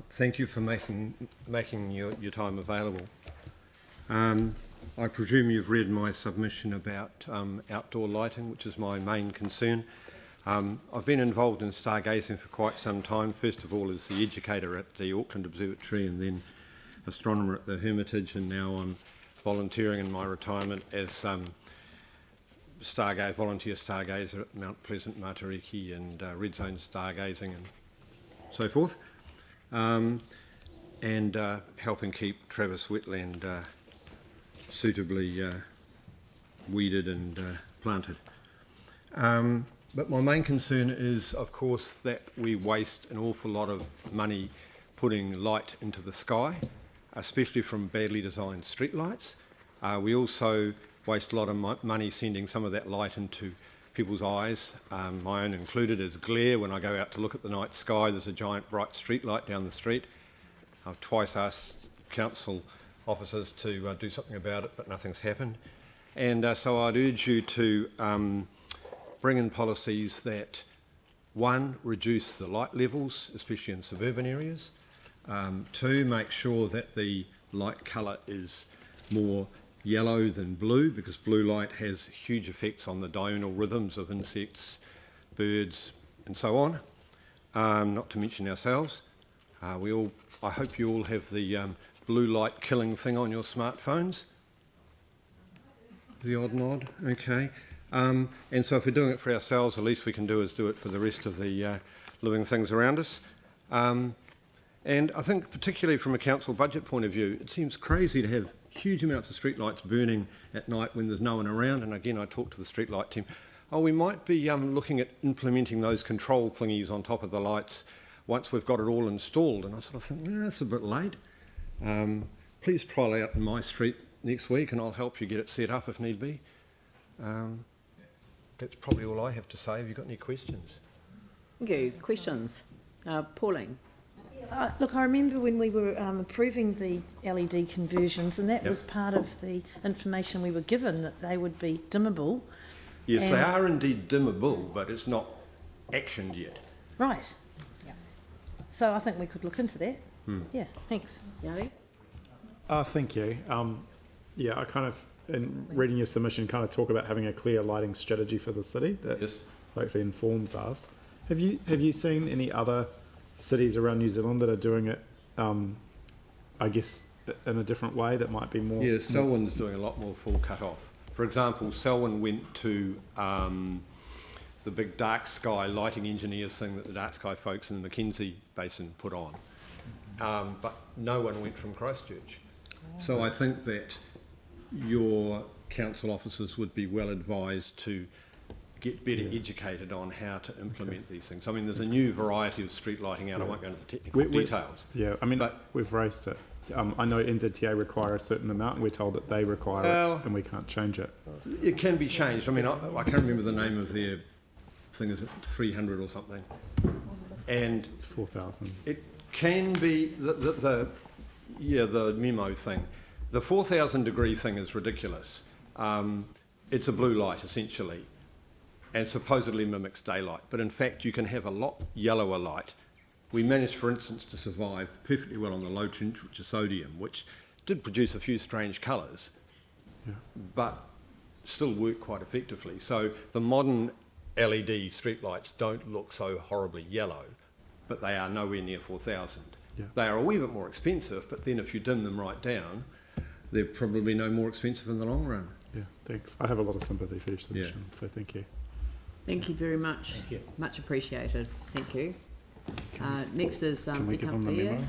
Thank you for making your time available. I presume you've read my submission about outdoor lighting, which is my main concern. I've been involved in stargazing for quite some time, first of all as the educator at the Auckland Observatory and then astronomer at the Hermitage, and now I'm volunteering in my retirement as volunteer stargazer at Mount Pleasant, Matariki and Red Zone stargazing and so forth, and helping keep Travis wetland suitably weeded and planted. But my main concern is, of course, that we waste an awful lot of money putting light into the sky, especially from badly designed streetlights. We also waste a lot of money sending some of that light into people's eyes, my own included, as glare. When I go out to look at the night sky, there's a giant bright street light down the street. I've twice asked council officers to do something about it, but nothing's happened. And so I'd urge you to bring in policies that, one, reduce the light levels, especially in suburban areas. Two, make sure that the light colour is more yellow than blue, because blue light has huge effects on the diurnal rhythms of insects, birds and so on, not to mention ourselves. I hope you all have the blue light killing thing on your smartphones. The odd nod, okay. And so if we're doing it for ourselves, the least we can do is do it for the rest of the living things around us. And I think particularly from a council budget point of view, it seems crazy to have huge amounts of streetlights burning at night when there's no one around. And again, I talked to the streetlight team. Oh, we might be looking at implementing those control thingies on top of the lights once we've got it all installed. And I sort of think, that's a bit late. Please trial out in my street next week and I'll help you get it set up if need be. That's probably all I have to say. Have you got any questions? Thank you. Questions? Pauline? Look, I remember when we were approving the LED conversions, and that was part of the information we were given, that they would be dimmable. Yes, they are indeed dimmable, but it's not actioned yet. Right. Yeah. So I think we could look into that. Yeah, thanks. Yari? Thank you. Yeah, I kind of, in reading your submission, kind of talk about having a clear lighting strategy for the city that hopefully informs us. Have you seen any other cities around New Zealand that are doing it, I guess, in a different way that might be more... Yeah, Selwyn's doing a lot more full cut-off. For example, Selwyn went to the big dark sky lighting engineers thing that the dark sky folks in the Mackenzie Basin put on. But no one went from Christchurch. So I think that your council officers would be well advised to get better educated on how to implement these things. I mean, there's a new variety of street lighting out. I won't go into the technical details. Yeah, I mean, we've raised it. I know NZTA require a certain amount, and we're told that they require it, and we can't change it. It can be changed. I mean, I can't remember the name of their thing. Is it 300 or something? And it's 4,000. It can be the memo thing. The 4,000 degree thing is ridiculous. It's a blue light essentially, and supposedly mimics daylight. But in fact, you can have a lot yellower light. We managed, for instance, to survive perfectly well on the low tinge, which is sodium, which did produce a few strange colours, but still work quite effectively. So the modern LED streetlights don't look so horribly yellow, but they are nowhere near 4,000. Yeah. They are a wee bit more expensive, but then if you dim them right down, they're probably no more expensive in the long run. Yeah, thanks. I have a lot of sympathy for your submission, so thank you. Thank you very much. Thank you. Much appreciated. Thank you. Next is can we give them the memo?